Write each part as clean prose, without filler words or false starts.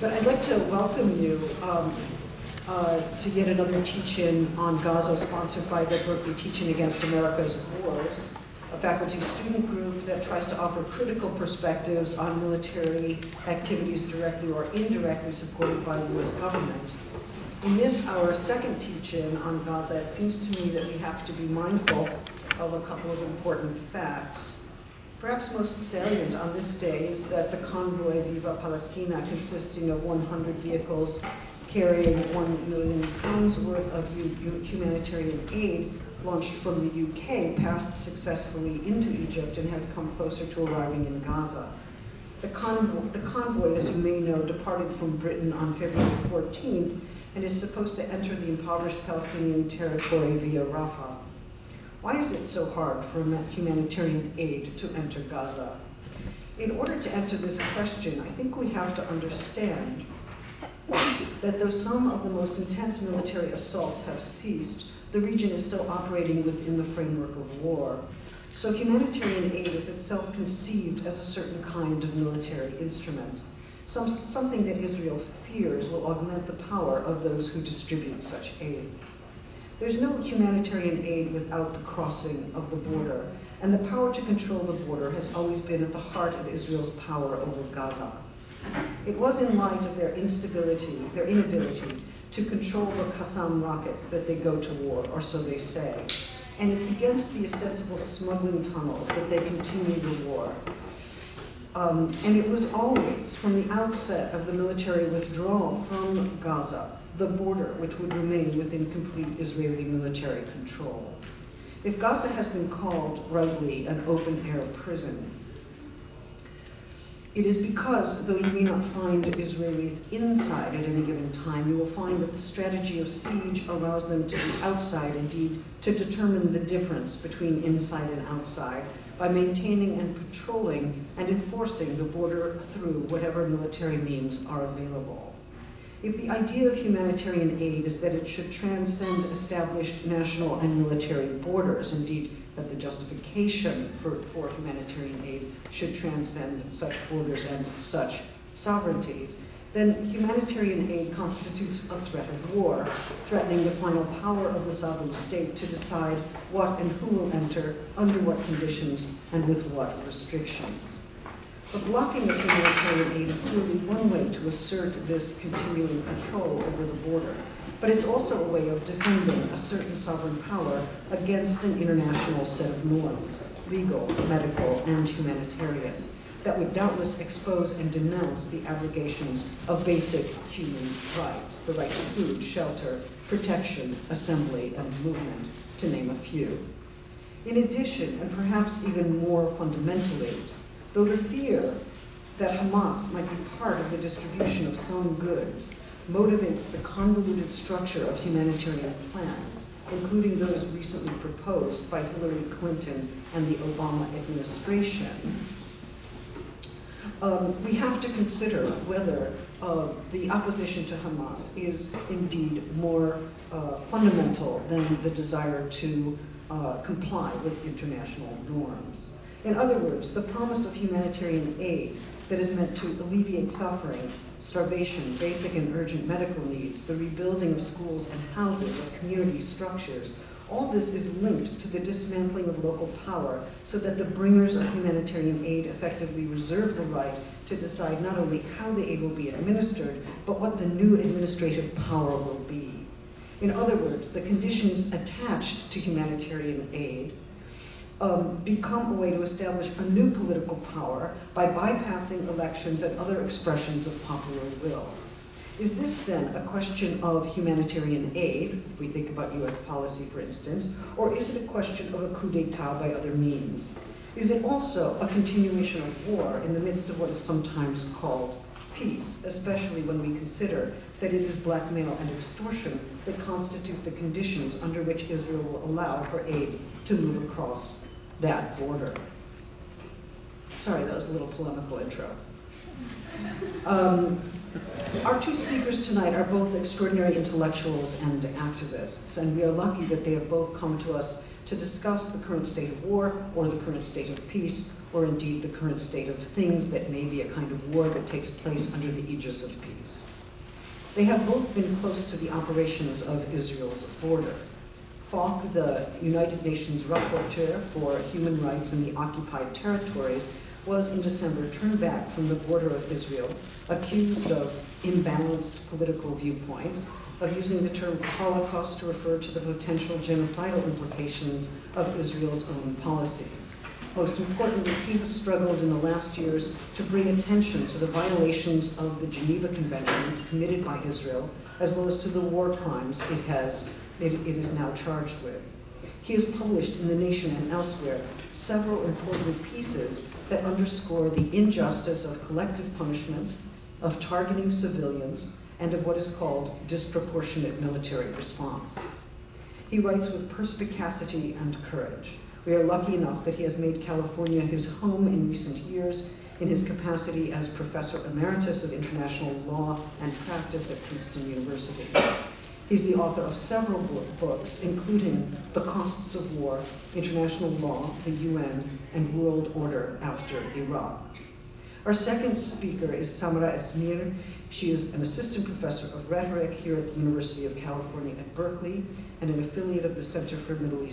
But I'd like to welcome you to yet another teach-in on Gaza sponsored by the Berkeley Teaching Against America's Wars, a faculty-student group that tries to offer critical perspectives on military activities directly or indirectly supported by the U.S. government. In this, our second teach-in on Gaza, it seems to me that we have to be mindful of a couple of important facts. Perhaps most salient on this day is that the convoy Viva Palestina, consisting of 100 vehicles carrying £1 million worth of humanitarian aid, launched from the UK, passed successfully into Egypt and has come closer to arriving in Gaza. The convoy, as you may know, departed from Britain on February 14th and is supposed to enter the impoverished Palestinian territory via Rafah. Why is it so hard for humanitarian aid to enter Gaza? In order to answer this question, I think we have to understand that though some of the most intense military assaults have ceased, the region is still operating within the framework of war. So humanitarian aid is itself conceived as a certain kind of military instrument, something that Israel fears will augment the power of those who distribute such aid. There's no humanitarian aid without the crossing of the border, and the power to control the border has always been at the heart of Israel's power over Gaza. It was in light of their inability to control the Qassam rockets that they go to war, or so they say, and it's against the ostensible smuggling tunnels that they continue the war. And it was always, from the outset of the military withdrawal from Gaza, the border which would remain within complete Israeli military control. If Gaza has been called, rightly, an open-air prison, it is because, though you may not find Israelis inside at any given time, you will find that the strategy of siege allows them to be outside, indeed, to determine the difference between inside and outside by maintaining and patrolling and enforcing the border through whatever military means are available. If the idea of humanitarian aid is that it should transcend established national and military borders, indeed that the justification for humanitarian aid should transcend such borders and such sovereignties, then humanitarian aid constitutes a threat of war, threatening the final power of the sovereign state to decide what and who will enter, under what conditions, and with what restrictions. The blocking of humanitarian aid is clearly one way to assert this continuing control over the border, but it's also a way of defending a certain sovereign power against an international set of norms, legal, medical, and humanitarian, that would doubtless expose and denounce the abrogations of basic human rights, the right to food, shelter, protection, assembly, and movement, to name a few. In addition, and perhaps even more fundamentally, though the fear that Hamas might be part of the distribution of some goods motivates the convoluted structure of humanitarian plans, including those recently proposed by Hillary Clinton and the Obama administration, we have to consider whether the opposition to Hamas is indeed more fundamental than the desire to comply with international norms. In other words, the promise of humanitarian aid that is meant to alleviate suffering, starvation, basic and urgent medical needs, the rebuilding of schools and houses, of community structures, all this is linked to the dismantling of local power so that the bringers of humanitarian aid effectively reserve the right to decide not only how the aid will be administered, but what the new administrative power will be. In other words, the conditions attached to humanitarian aid become a way to establish a new political power by bypassing elections and other expressions of popular will. Is this then a question of humanitarian aid, if we think about US policy for instance, or is it a question of a coup d'etat by other means? Is it also a continuation of war in the midst of what is sometimes called peace, especially when we consider that it is blackmail and extortion that constitute the conditions under which Israel will allow for aid to move across that border? Sorry, that was a little polemical intro. Our two speakers tonight are both extraordinary intellectuals and activists, and we are lucky that they have both come to us to discuss the current state of war, or the current state of peace, or indeed the current state of things that may be a kind of war that takes place under the aegis of peace. They have both been close to the operations of Israel's border. Falk, the United Nations rapporteur for human rights in the occupied territories, was in December turned back from the border of Israel, accused of imbalanced political viewpoints, of using the term Holocaust to refer to the potential genocidal implications of Israel's own policies. Most importantly, he has struggled in the last years to bring attention to the violations of the Geneva Conventions committed by Israel, as well as to the war crimes it is now charged with. He has published in The Nation and elsewhere several important pieces that underscore the injustice of collective punishment, of targeting civilians, and of what is called disproportionate military response. He writes with perspicacity and courage. We are lucky enough that he has made California his home in recent years in his capacity as Professor Emeritus of International Law and Practice at Princeton University. He's the author of several books, including The Costs of War, International Law, the UN, and World Order After Iraq. Our second speaker is Samra Esmir. She is an assistant professor of rhetoric here at the University of California at Berkeley and an affiliate of the Center for Middle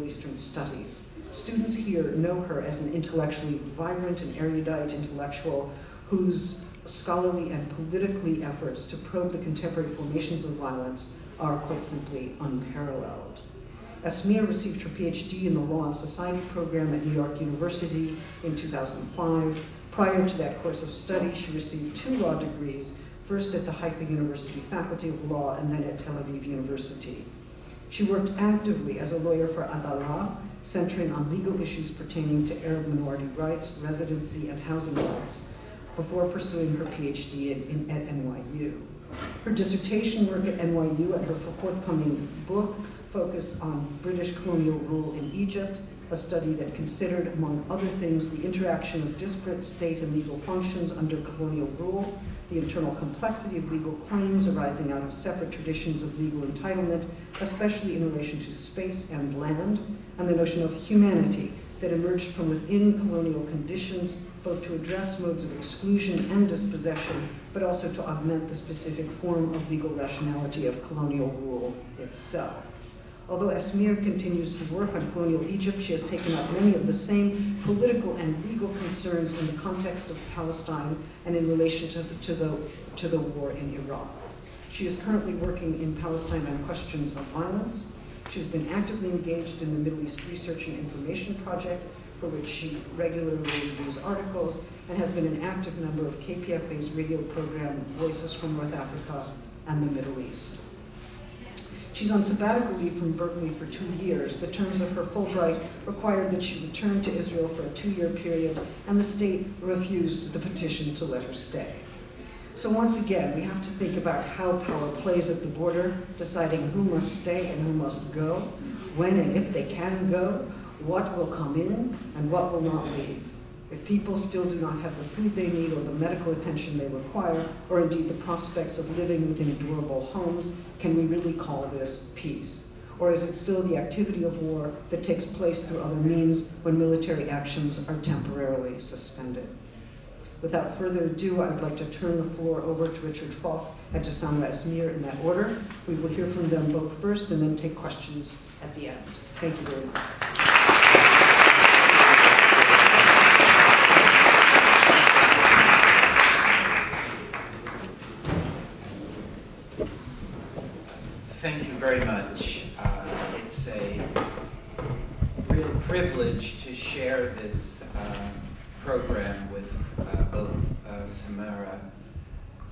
Eastern Studies. Students here know her as an intellectually vibrant and erudite intellectual whose scholarly and politically efforts to probe the contemporary formations of violence are quite simply unparalleled. Esmir received her PhD in the Law and Society program at New York University in 2005. Prior to that course of study, she received 2 law degrees, first at the Haifa University Faculty of Law and then at Tel Aviv University. She worked actively as a lawyer for Adalah, centering on legal issues pertaining to Arab minority rights, residency, and housing rights, before pursuing her PhD at NYU. Her dissertation work at NYU and her forthcoming book focus on British colonial rule in Egypt, a study that considered, among other things, the interaction of disparate state and legal functions under colonial rule, the internal complexity of legal claims arising out of separate traditions of legal entitlement, especially in relation to space and land, and the notion of humanity that emerged from within colonial conditions, both to address modes of exclusion and dispossession, but also to augment the specific form of legal rationality of colonial rule itself. Although Esmir continues to work on colonial Egypt, she has taken up many of the same political and legal concerns in the context of Palestine and in relation to the war in Iraq. She is currently working in Palestine on questions of violence. She's been actively engaged in the Middle East Research and Information Project, for which she regularly reviews articles, and has been an active member of KPFA's radio program Voices from North Africa and the Middle East. She's on sabbatical leave from Berkeley for 2 years. The terms of her Fulbright required that she return to Israel for a 2-year period, and the state refused the petition to let her stay. So once again, we have to think about how power plays at the border, deciding who must stay and who must go, when and if they can go, what will come in and what will not leave. If people still do not have the food they need or the medical attention they require, or indeed the prospects of living within durable homes, can we really call this peace? Or is it still the activity of war that takes place through other means when military actions are temporarily suspended? Without further ado, I would like to turn the floor over to Richard Falk and to Samra Esmir in that order. We will hear from them both first and then take questions at the end. Thank you very much. Thank you very much. It's a real privilege to share this program with both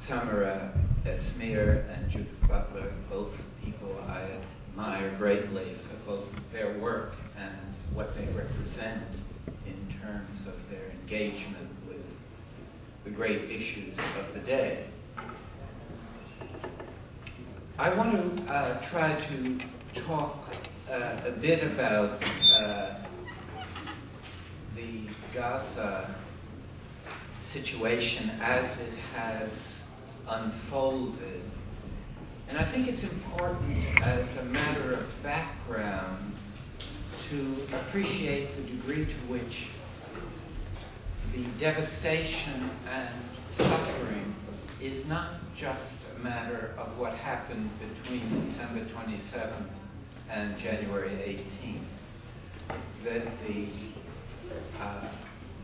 Samra Esmir and Judith Butler, both people I admire greatly for both their work and what they represent in terms of their engagement with the great issues of the day. I want to try to talk a bit about the Gaza situation as it has unfolded. And I think it's important as a matter of background to appreciate the degree to which the devastation and suffering is not just a matter of what happened between December 27th and January 18th. That the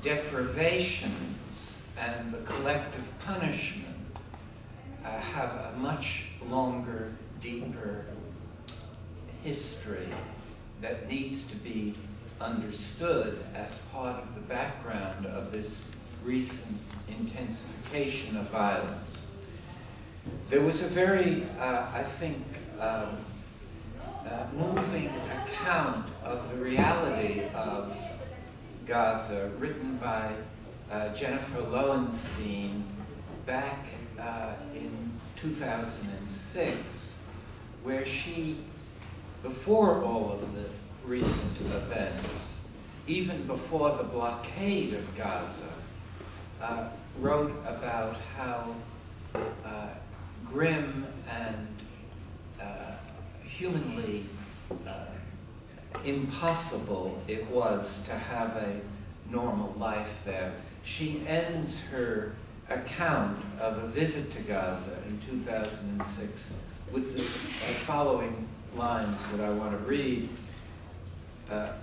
deprivations and the collective punishment have a much longer, deeper history that needs to be understood as part of the background of this recent intensification of violence. There was a very, I think, moving account of the reality of Gaza written by Jennifer Lowenstein back in 2006, where she, before all of the recent events, even before the blockade of Gaza, wrote about how grim and humanly impossible it was to have a normal life there. She ends her account of a visit to Gaza in 2006 with the following lines that I want to read.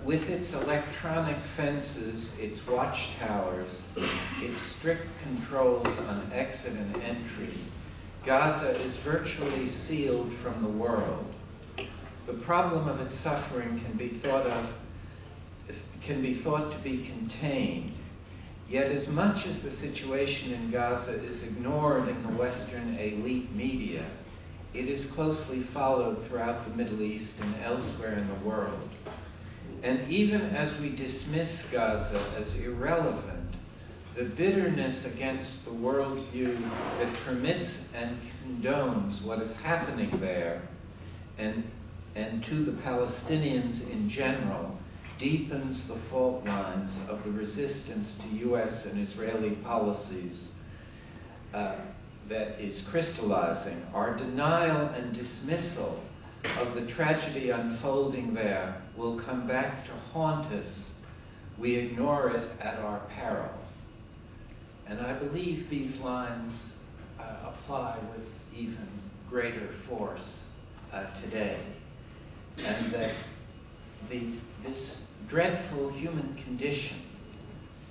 With its electronic fences, its watchtowers, its strict controls on exit and entry, Gaza is virtually sealed from the world. The problem of its suffering can be thought to be contained. Yet as much as the situation in Gaza is ignored in the Western elite media, it is closely followed throughout the Middle East and elsewhere in the world. And even as we dismiss Gaza as irrelevant, the bitterness against the worldview that permits and condones what is happening there and to the Palestinians in general deepens the fault lines of the resistance to U.S. and Israeli policies that is crystallizing. Our denial and dismissal of the tragedy unfolding there will come back to haunt us. We ignore it at our peril. And I believe these lines apply with even greater force today. And that this dreadful human condition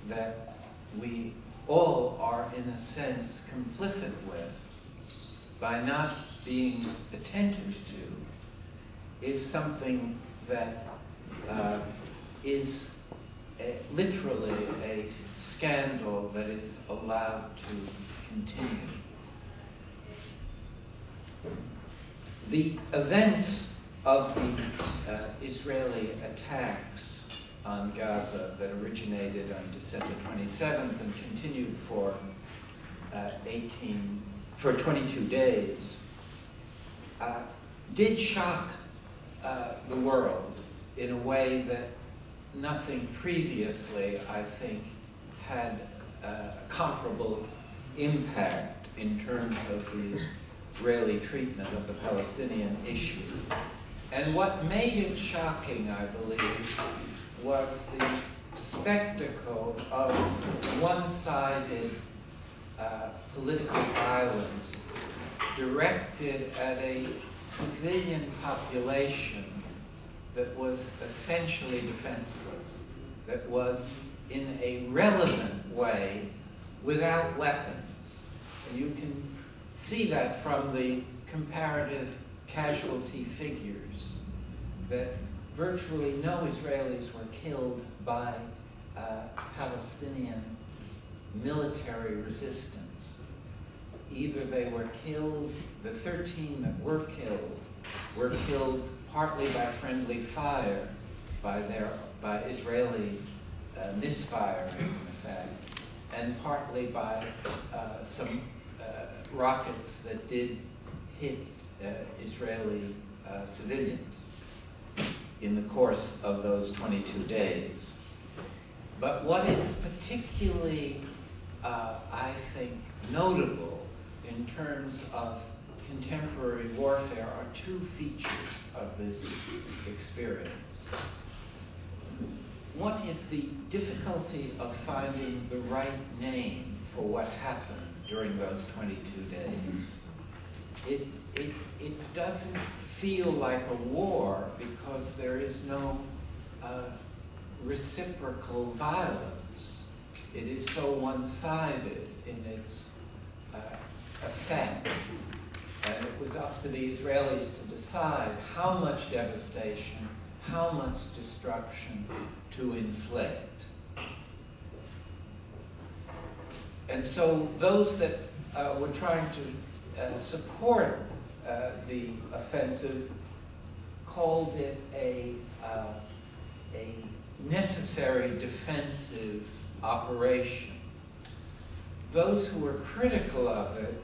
that we all are, in a sense, complicit with by not being attentive to, is something that is literally a scandal that is allowed to continue. The events of the Israeli attacks on Gaza that originated on December 27th and continued for 22 days did shock the world in a way that nothing previously, I think, had a comparable impact in terms of the Israeli treatment of the Palestinian issue. And what made it shocking, I believe, was the spectacle of one-sided political violence directed at a civilian population that was essentially defenseless, that was in a relevant way without weapons. And you can see that from the comparative casualty figures, that virtually no Israelis were killed by Palestinian military resistance. Either they were killed, the 13 that were killed partly by friendly fire, by Israeli misfire, in fact, and partly by some rockets that did hit Israeli civilians in the course of those 22 days. But what is particularly I think, notable in terms of contemporary warfare are two features of this experience. One is the difficulty of finding the right name for what happened during those 22 days. It doesn't feel like a war because there is no reciprocal violence. It is so one-sided in its effect. And it was up to the Israelis to decide how much devastation, how much destruction to inflict. And so those that were trying to support the offensive called it a necessary defensive operation. Those who were critical of it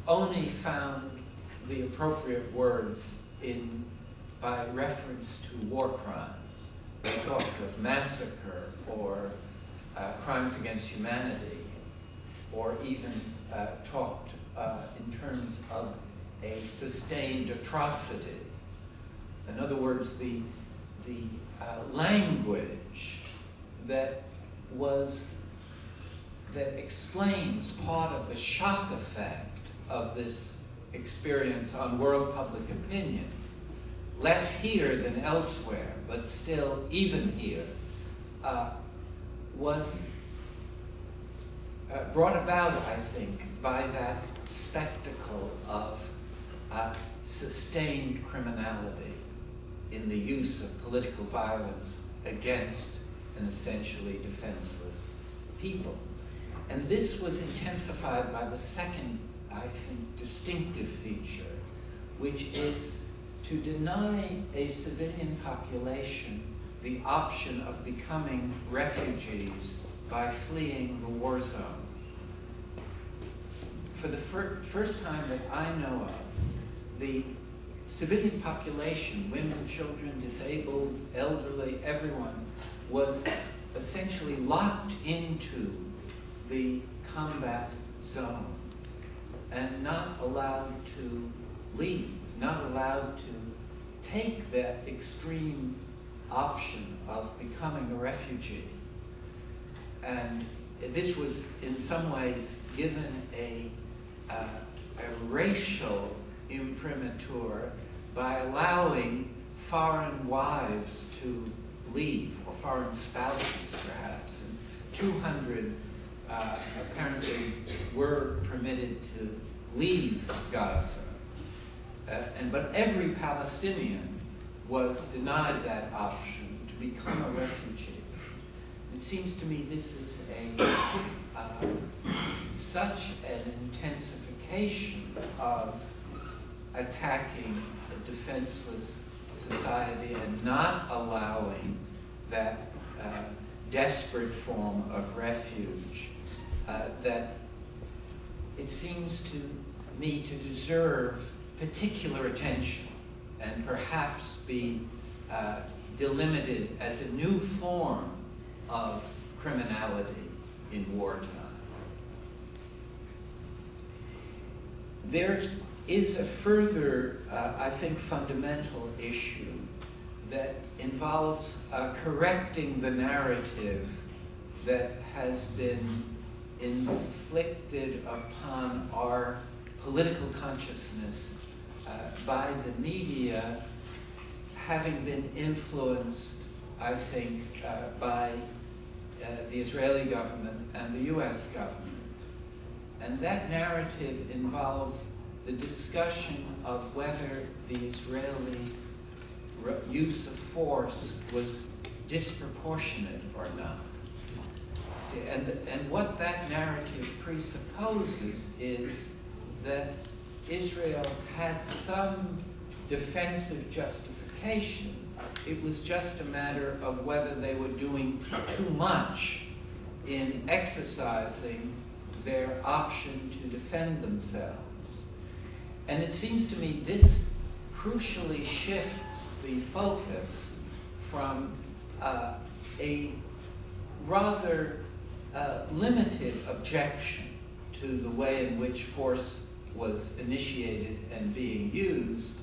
only found the appropriate words by reference to war crimes. They talked of massacre or crimes against humanity, or even talked in terms of a sustained atrocity. In other words, the language that explains part of the shock effect of this experience on world public opinion, less here than elsewhere, but still even here, was brought about, I think, by that spectacle of sustained criminality in the use of political violence against an essentially defenseless people. And this was intensified by the second, I think, distinctive feature, which is to deny a civilian population the option of becoming refugees by fleeing the war zone. For the first time that I know of, the civilian population, women, children, disabled, elderly, everyone, was essentially locked into the combat zone and not allowed to leave, not allowed to take that extreme option of becoming a refugee. And this was in some ways given a racial imprimatur by allowing foreign wives to leave, or foreign spouses perhaps. And 200 apparently were permitted to leave Gaza. But every Palestinian was denied that option to become a refugee. It seems to me this is such an intensification of attacking a defenseless society and not allowing that desperate form of refuge that it seems to me to deserve particular attention and perhaps be delimited as a new form of criminality in wartime. There is a further, I think, fundamental issue that involves correcting the narrative that has been inflicted upon our political consciousness by the media, having been influenced, I think, by the Israeli government and the US government. And that narrative involves the discussion of whether the Israeli use of force was disproportionate or not. See, and what that narrative presupposes is that Israel had some defensive justification. It was just a matter of whether they were doing too much in exercising their option to defend themselves. And it seems to me this crucially shifts the focus from a rather limited objection to the way in which force was initiated and being used,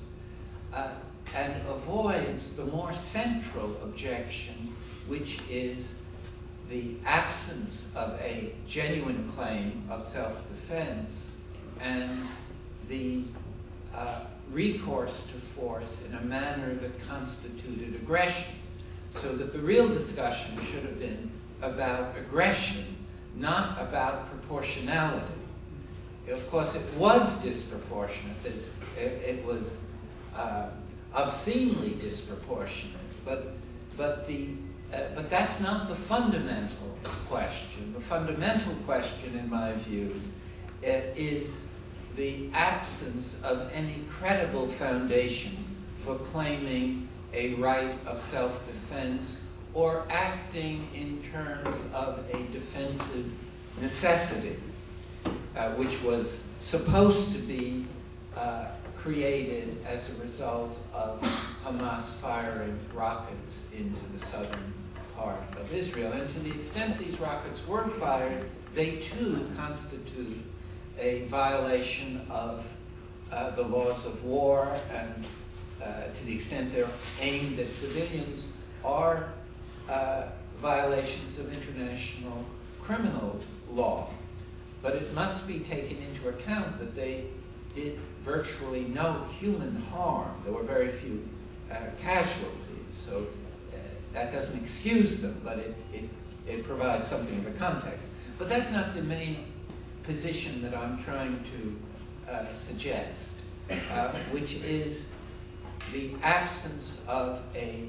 and avoids the more central objection, which is the absence of a genuine claim of self-defense and the recourse to force in a manner that constituted aggression. So that the real discussion should have been about aggression, not about proportionality. Of course, it was disproportionate. It was obscenely disproportionate. But that's not the fundamental question. The fundamental question, in my view, is the absence of any credible foundation for claiming a right of self-defense or acting in terms of a defensive necessity, which was supposed to be created as a result of Hamas firing rockets into the southern part of Israel. And to the extent these rockets were fired, they too constitute a violation of the laws of war, and to the extent they're aimed at civilians, are violations of international criminal law. But it must be taken into account that they did virtually no human harm. There were very few casualties, so that doesn't excuse them, but it provides something of a context. But that's not the main position that I'm trying to suggest, which is the absence of a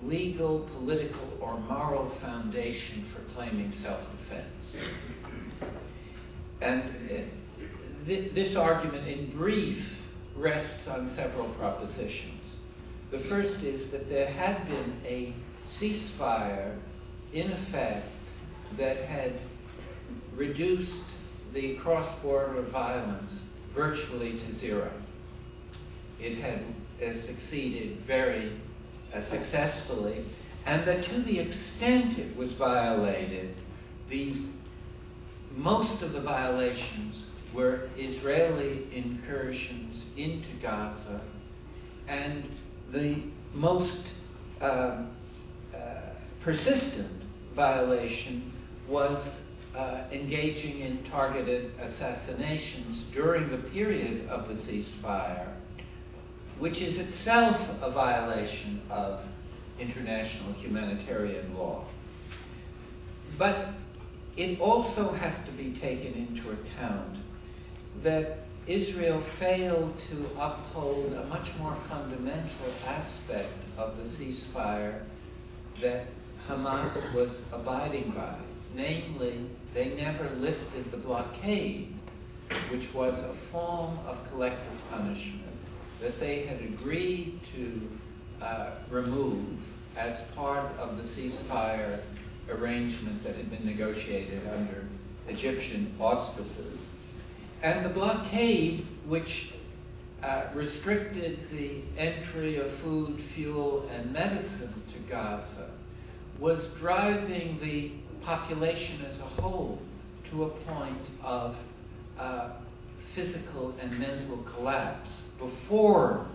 legal, political, or moral foundation for claiming self-defense. And this argument, in brief, rests on several propositions. The first is that there had been a ceasefire, in effect, that had reduced the cross-border violence virtually to zero. It had succeeded very successfully, and that to the extent it was violated, most of the violations were Israeli incursions into Gaza, and the most persistent violation was engaging in targeted assassinations during the period of the ceasefire, which is itself a violation of international humanitarian law. But it also has to be taken into account that Israel failed to uphold a much more fundamental aspect of the ceasefire that Hamas was abiding by. Namely, they never lifted the blockade, which was a form of collective punishment that they had agreed to remove as part of the ceasefire arrangement that had been negotiated under Egyptian auspices. And the blockade, which restricted the entry of food, fuel, and medicine to Gaza, was driving the population as a whole to a point of physical and mental collapse before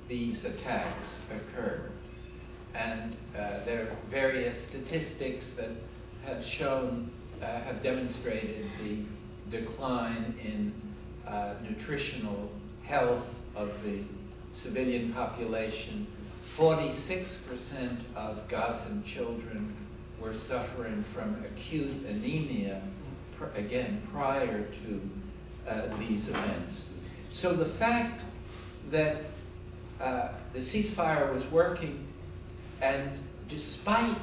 these attacks occurred. And there are various statistics that have shown, have demonstrated the decline in nutritional health of the civilian population. 46% of Gazan children were suffering from acute anemia, again, prior to these events. So the fact that the ceasefire was working, and despite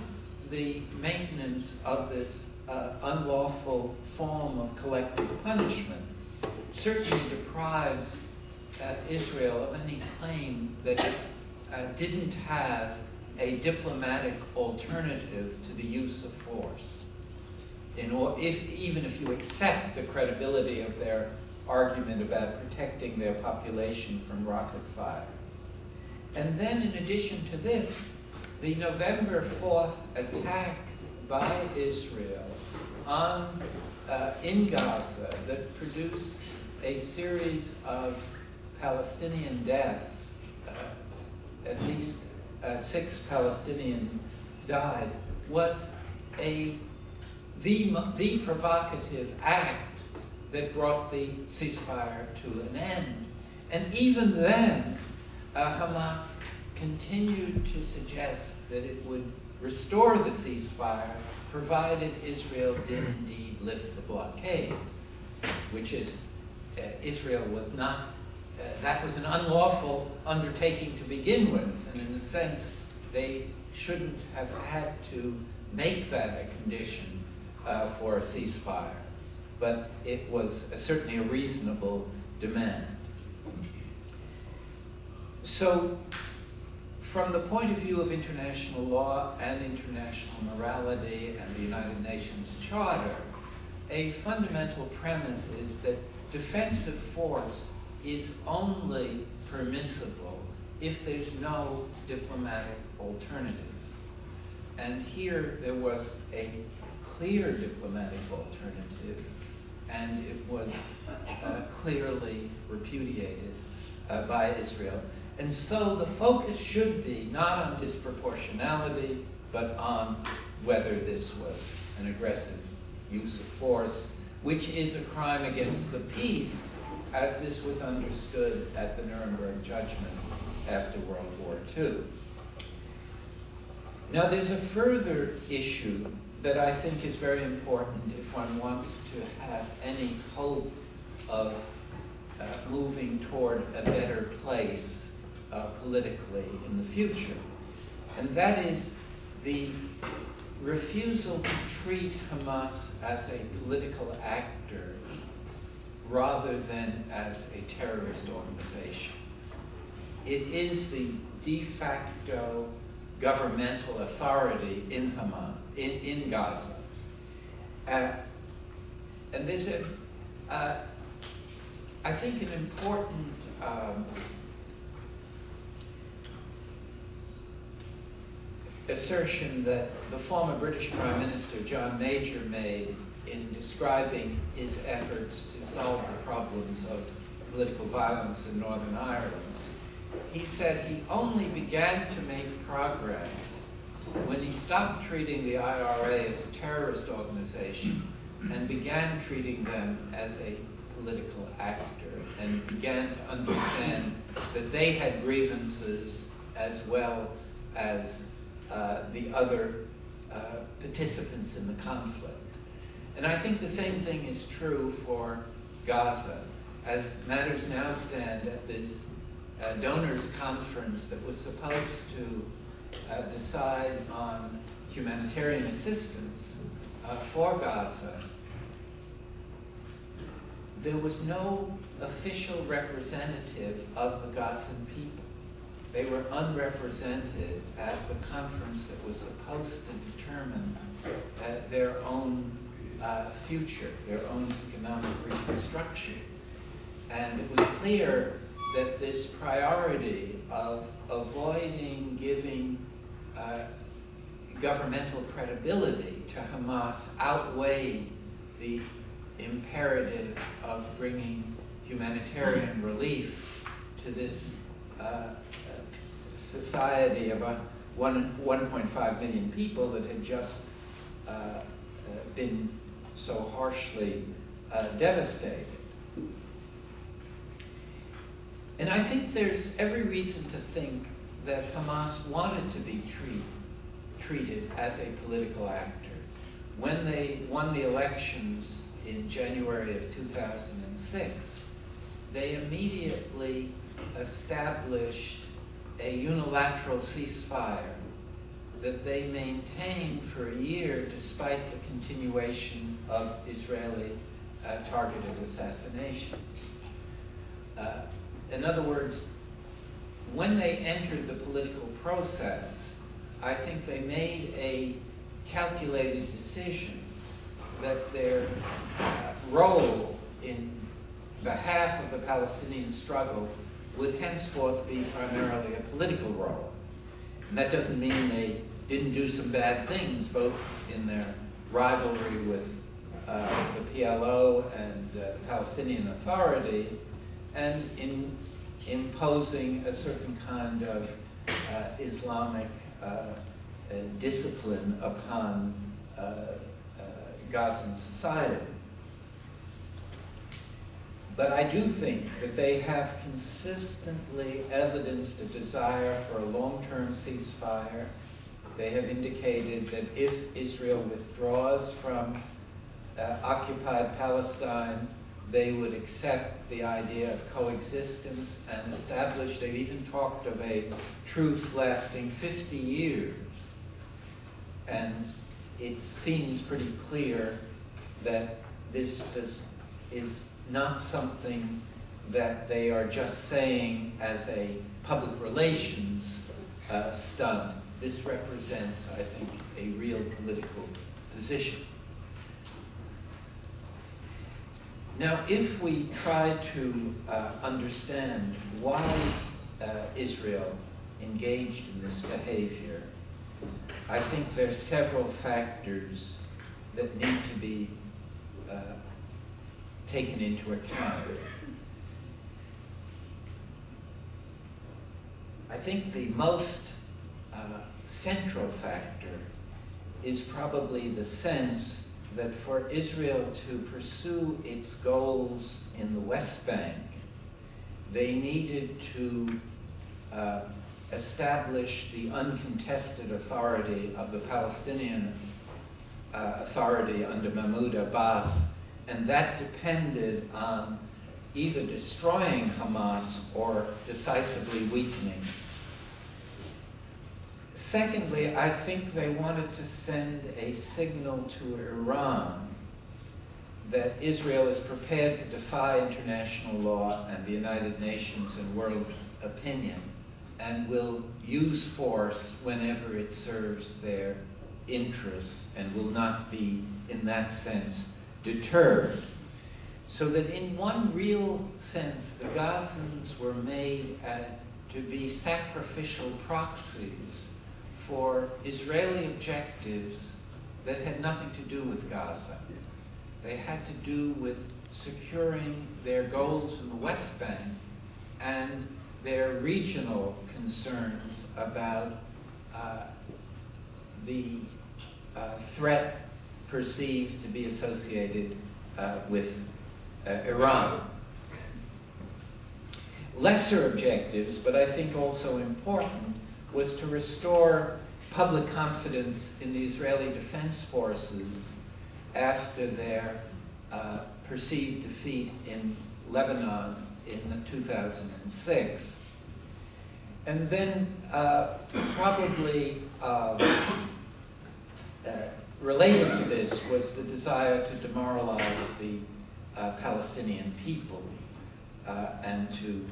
the maintenance of this unlawful form of collective punishment, certainly deprives Israel of any claim that it didn't have a diplomatic alternative to the use of force. Even if you accept the credibility of their argument about protecting their population from rocket fire. And then in addition to this, the November 4th attack by Israel in Gaza that produced a series of Palestinian deaths. At least 6 Palestinians died, was the provocative act that brought the ceasefire to an end. And even then, Hamas continued to suggest that it would restore the ceasefire provided Israel did indeed lift the blockade, which is, Israel was not, that was an unlawful undertaking to begin with, and in a sense, they shouldn't have had to make that a condition for a ceasefire. But it was certainly a reasonable demand. So, from the point of view of international law and international morality and the United Nations Charter, a fundamental premise is that defensive force is only permissible if there's no diplomatic alternative. And here there was a clear diplomatic alternative, and it was clearly repudiated by Israel. And so the focus should be not on disproportionality, but on whether this was an aggressive use of force, which is a crime against the peace, as this was understood at the Nuremberg judgment after World War II. Now, there's a further issue that I think is very important if one wants to have any hope of moving toward a better place politically in the future. And that is the refusal to treat Hamas as a political actor rather than as a terrorist organization. It is the de facto governmental authority in Hamas, in Gaza. And there's I think an important assertion that the former British Prime Minister John Major made in describing his efforts to solve the problems of political violence in Northern Ireland. He said he only began to make progress when he stopped treating the IRA as a terrorist organization and began treating them as a political actor, and began to understand that they had grievances as well as the other participants in the conflict. And I think the same thing is true for Gaza. As matters now stand at this donors conference that was supposed to decide on humanitarian assistance for Gaza, there was no official representative of the Gazan people. They were unrepresented at the conference that was supposed to determine their own future, their own economic reconstruction. And it was clear that this priority of avoiding giving governmental credibility to Hamas outweighed the imperative of bringing humanitarian relief to this society of 1.5 million people that had just been so harshly devastated. And I think there's every reason to think that Hamas wanted to be treated as a political actor. When they won the elections in January of 2006, they immediately established a unilateral ceasefire that they maintained for a year despite the continuation of Israeli targeted assassinations. In other words, when they entered the political process, I think they made a calculated decision that their role in behalf of the Palestinian struggle would henceforth be primarily a political role. And that doesn't mean they didn't do some bad things, both in their rivalry with the PLO and the Palestinian Authority, and in imposing a certain kind of Islamic discipline upon Gazan society. But I do think that they have consistently evidenced a desire for a long-term ceasefire. They have indicated that if Israel withdraws from occupied Palestine, they would accept the idea of coexistence and establish, they've even talked of a truce lasting 50 years. And it seems pretty clear that this is not something that they are just saying as a public relations stunt. This represents, I think, a real political position. Now, if we try to understand why Israel engaged in this behavior, I think there are several factors that need to be taken into account. I think the most central factor is probably the sense that for Israel to pursue its goals in the West Bank, they needed to establish the uncontested authority of the Palestinian Authority under Mahmoud Abbas, and that depended on either destroying Hamas or decisively weakening. Secondly, I think they wanted to send a signal to Iran that Israel is prepared to defy international law and the United Nations and world opinion, and will use force whenever it serves their interests, and will not be, in that sense, deterred. So that in one real sense, the Gazans were made to be sacrificial proxies for Israeli objectives that had nothing to do with Gaza. They had to do with securing their goals in the West Bank and their regional concerns about the threat perceived to be associated with Iran. Lesser objectives, but I think also important, was to restore public confidence in the Israeli Defense Forces after their perceived defeat in Lebanon in 2006. And then probably related to this was the desire to demoralize the Palestinian people and to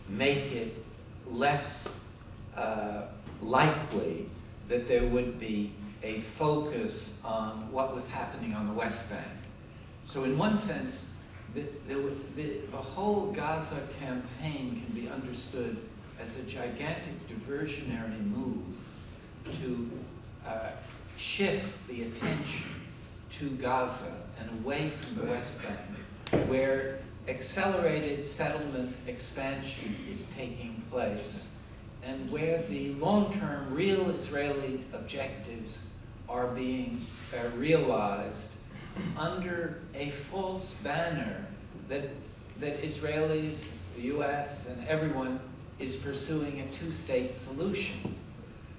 make it less likely that there would be a focus on what was happening on the West Bank. So in one sense, the whole Gaza campaign can be understood as a gigantic diversionary move to shift the attention to Gaza and away from the West Bank, where accelerated settlement expansion is taking place, and where the long-term real Israeli objectives are being realized under a false banner that Israelis, the US, and everyone is pursuing a two-state solution.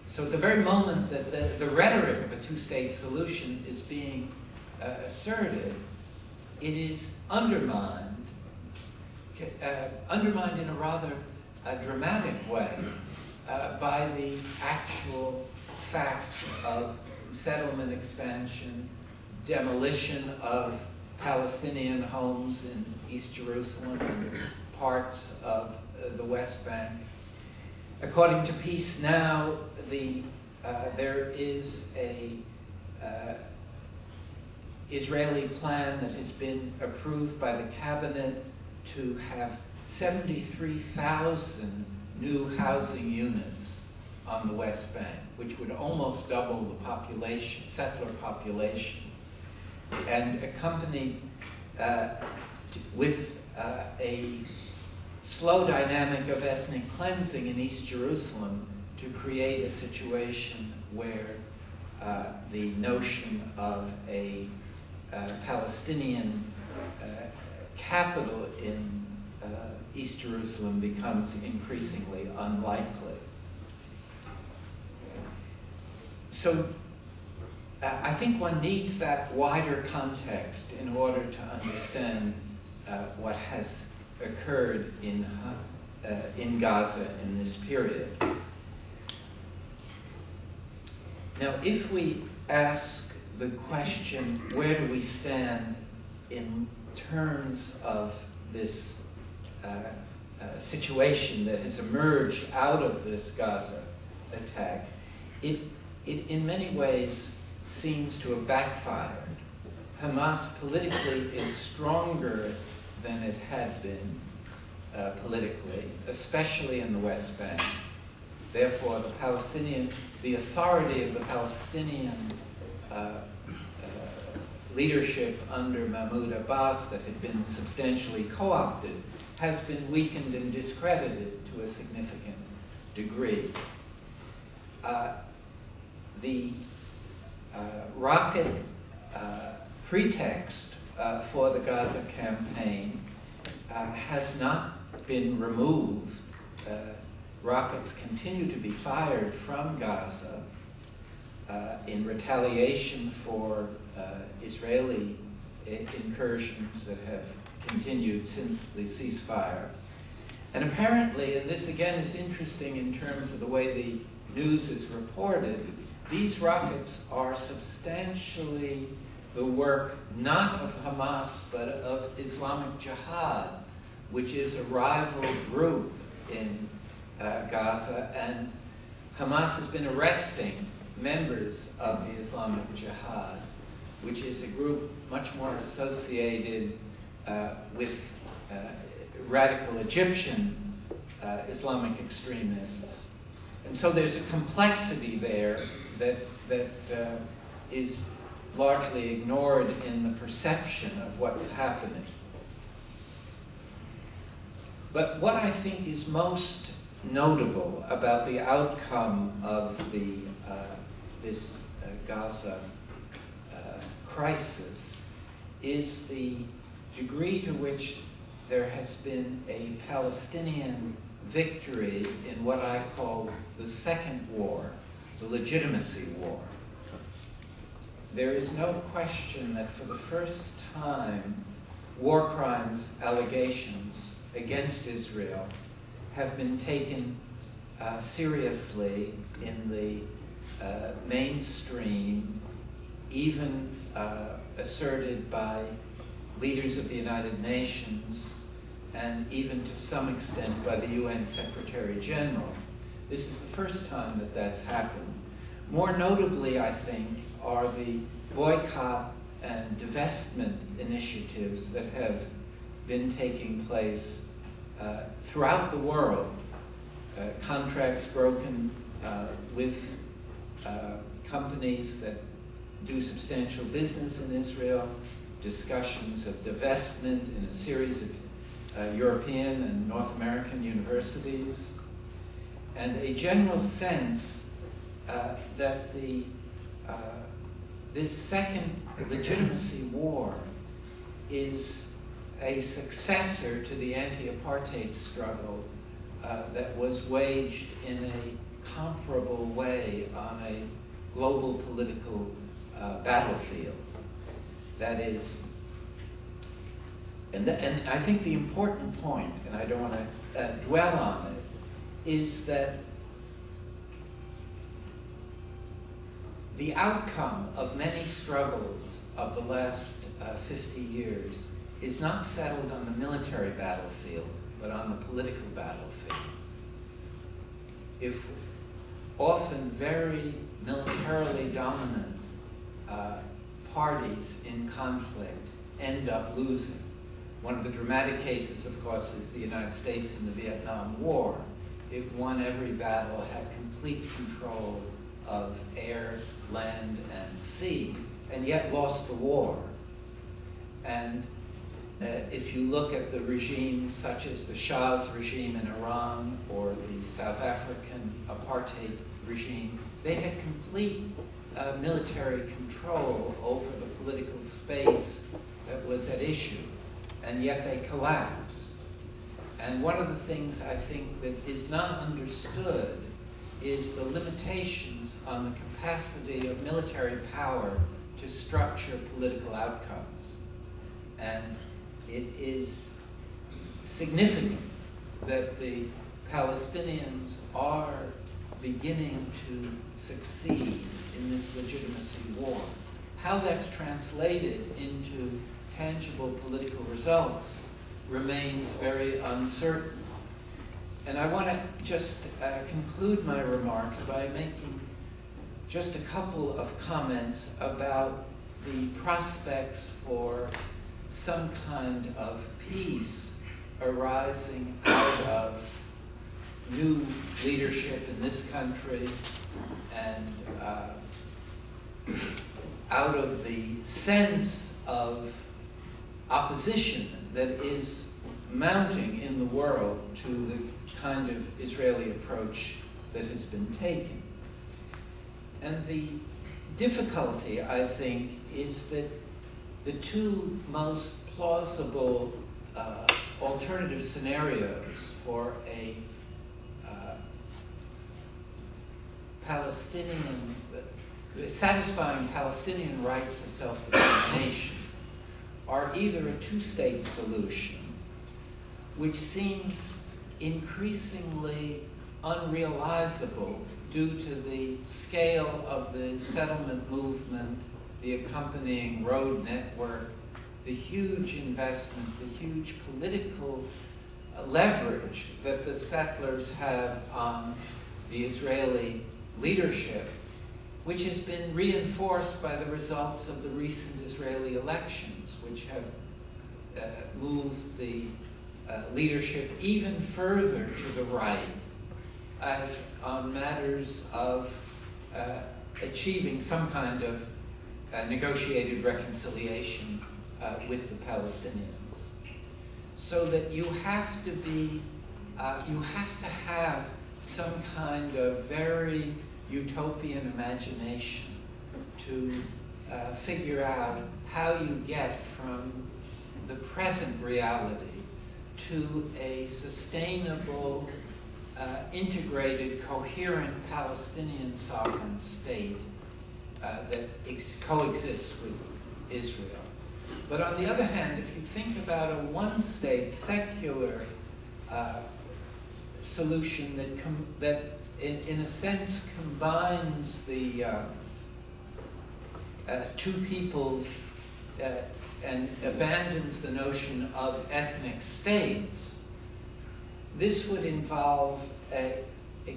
So at the very moment that the rhetoric of a two-state solution is being asserted, it is undermined in a rather dramatic way by the actual fact of settlement expansion, demolition of Palestinian homes in East Jerusalem and parts of the West Bank. According to Peace Now, there is a Israeli plan that has been approved by the cabinet to have 73,000 new housing units on the West Bank, which would almost double the population, settler population. and accompanied with a slow dynamic of ethnic cleansing in East Jerusalem to create a situation where the notion of a Palestinian capital in East Jerusalem becomes increasingly unlikely. So I think one needs that wider context in order to understand what has occurred in Gaza in this period. Now, if we ask the question, where do we stand in terms of this situation that has emerged out of this Gaza attack, it in many ways seems to have backfired. Hamas politically is stronger than it had been politically, especially in the West Bank. Therefore, the authority of the Palestinian leadership under Mahmoud Abbas that had been substantially co-opted has been weakened and discredited to a significant degree. The rocket pretext for the Gaza campaign has not been removed. Rockets continue to be fired from Gaza in retaliation for Israeli incursions that have continued since the ceasefire. And apparently, and this again is interesting in terms of the way the news is reported, these rockets are substantially the work not of Hamas but of Islamic Jihad, which is a rival group in Gaza, and Hamas has been arresting members of the Islamic Jihad, which is a group much more associated with radical Egyptian Islamic extremists. And so there's a complexity there that is largely ignored in the perception of what's happening. But what I think is most notable about the outcome of this Gaza crisis is the degree to which there has been a Palestinian victory in what I call the second war, the legitimacy war. There is no question that for the first time, war crimes allegations against Israel have been taken seriously in the mainstream, even asserted by leaders of the United Nations and even to some extent by the UN Secretary General. This is the first time that that's happened. More notably, I think, are the boycott and divestment initiatives that have been taking place throughout the world. Contracts broken with companies that do substantial business in Israel, discussions of divestment in a series of European and North American universities, and a general sense that this second legitimacy war is a successor to the anti-apartheid struggle that was waged in a comparable way on a global political battlefield. That is, and I think the important point, and I don't want to dwell on it, is that the outcome of many struggles of the last 50 years is not settled on the military battlefield, but on the political battlefield. If often very militarily dominant parties in conflict end up losing. One of the dramatic cases, of course, is the United States in the Vietnam War. It won every battle, had complete control of air, land, and sea, and yet lost the war And if you look at the regimes such as the Shah's regime in Iran or the South African apartheid regime, they had complete military control over the political space that was at issue, and yet they collapsed. And one of the things I think that is not understood is the limitations on the capacity of military power to structure political outcomes. And it is significant that the Palestinians are beginning to succeed in this legitimacy war. How that's translated into tangible political results remains very uncertain. And I want to just conclude my remarks by making just a couple of comments about the prospects for some kind of peace arising out of new leadership in this country and out of the sense of opposition that is mounting in the world to the kind of Israeli approach that has been taken. And the difficulty, I think, is that the two most plausible alternative scenarios for a Palestinian, satisfying Palestinian rights of self-determination are either a two-state solution, which seems increasingly unrealizable due to the scale of the settlement movement, the accompanying road network, the huge investment, the huge political leverage that the settlers have on the Israeli leadership, which has been reinforced by the results of the recent Israeli elections, which have moved the leadership even further to the right as on matters of achieving some kind of negotiated reconciliation with the Palestinians. So that you have to be, you have to have some kind of very utopian imagination to figure out how you get from the present reality to a sustainable, integrated, coherent Palestinian sovereign state that coexists with Israel. But on the other hand, if you think about a one-state secular solution that in a sense combines the two peoples and abandons the notion of ethnic states, this would involve a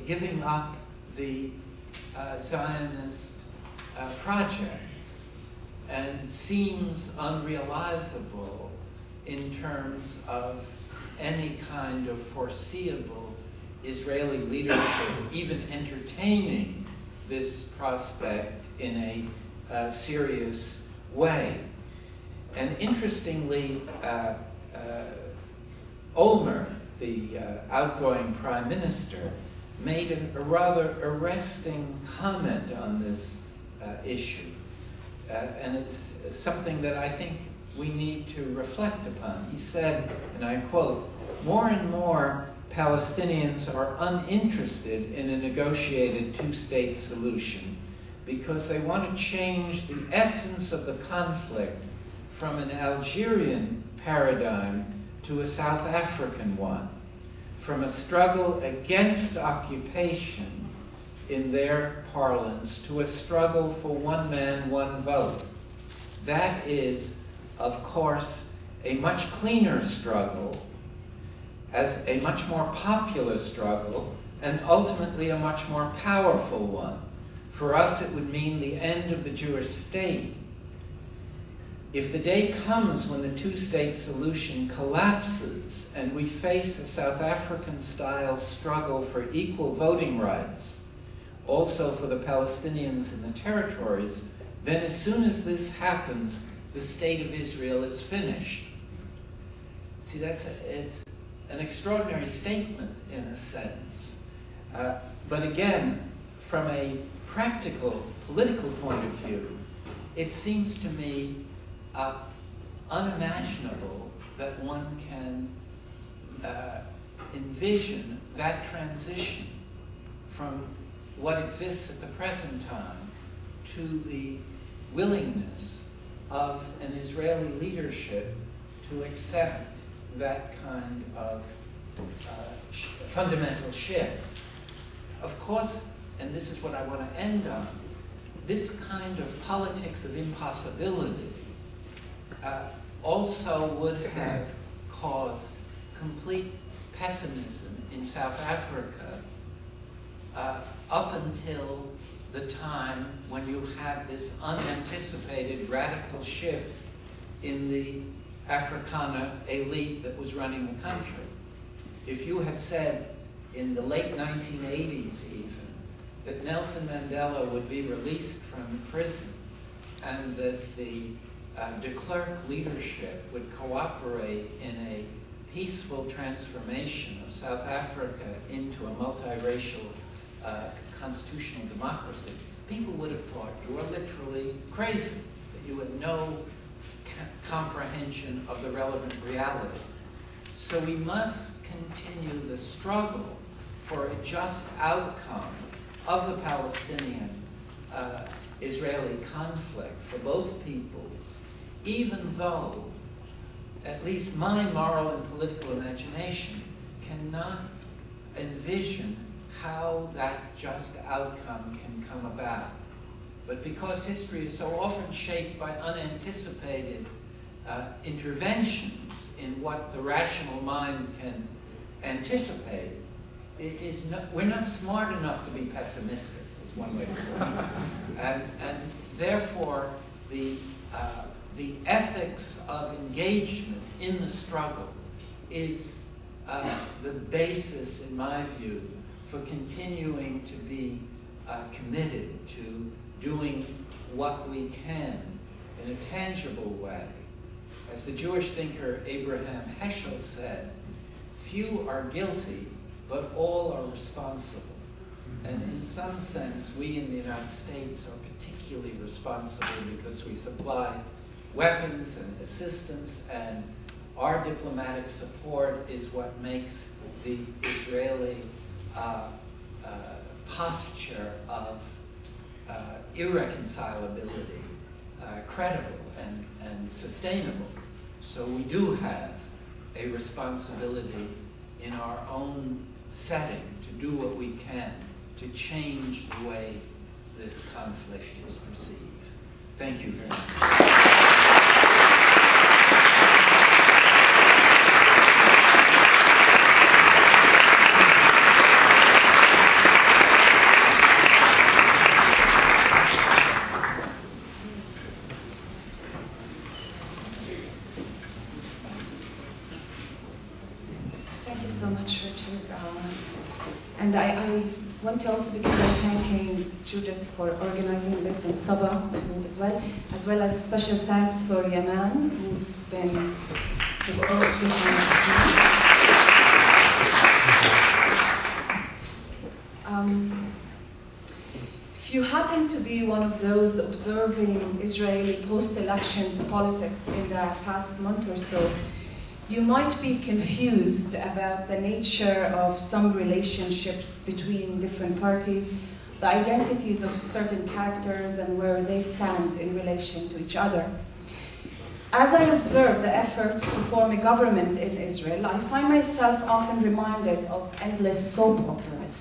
giving up the Zionist project and seems unrealizable in terms of any kind of foreseeable Israeli leadership even entertaining this prospect in a serious way. And interestingly, Olmert, the outgoing prime minister, made a rather arresting comment on this issue. And it's something that I think we need to reflect upon. He said, and I quote, "More and more Palestinians are uninterested in a negotiated two-state solution because they want to change the essence of the conflict from an Algerian paradigm to a South African one, from a struggle against occupation in their parlance to a struggle for one man, one vote. That is, of course, a much cleaner struggle, as a much more popular struggle, and ultimately a much more powerful one. For us, it would mean the end of the Jewish state. If the day comes when the two-state solution collapses and we face a South African-style struggle for equal voting rights, also for the Palestinians in the territories, then as soon as this happens, the state of Israel is finished. See, it's an extraordinary statement in a sense. But again, from a practical, political point of view, it seems to me unimaginable that one can envision that transition from what exists at the present time to the willingness of an Israeli leadership to accept that kind of fundamental shift. Of course, and this is what I want to end on, this kind of politics of impossibility also would have caused complete pessimism in South Africa up until the time when you had this unanticipated radical shift in the Afrikaner elite that was running the country. If you had said in the late 1980s even that Nelson Mandela would be released from prison and that the de Klerk leadership would cooperate in a peaceful transformation of South Africa into a multiracial constitutional democracy, people would have thought you were literally crazy, that you had no comprehension of the relevant reality. So we must continue the struggle for a just outcome of the Palestinian-Israeli conflict for both peoples, even though at least my moral and political imagination cannot envision how that just outcome can come about. But because history is so often shaped by unanticipated interventions in what the rational mind can anticipate, we're not smart enough to be pessimistic, is one way to put it. And therefore, the ethics of engagement in the struggle is the basis, in my view, for continuing to be committed to doing what we can in a tangible way. As the Jewish thinker Abraham Heschel said, few are guilty, but all are responsible. And in some sense, we in the United States are particularly responsible because we supply weapons and assistance, and our diplomatic support is what makes the Israeli posture of irreconcilability credible and sustainable. So we do have a responsibility in our own setting to do what we can to change the way this conflict is perceived. Thank you very much. And I want to also begin by thanking Judith for organizing this in Sabah as well as special thanks for Yaman, who's been historically if you happen to be one of those observing Israeli post-elections politics in the past month or so, you might be confused about the nature of some relationships between different parties, the identities of certain characters, and where they stand in relation to each other. As I observe the efforts to form a government in Israel, I find myself often reminded of endless soap operas.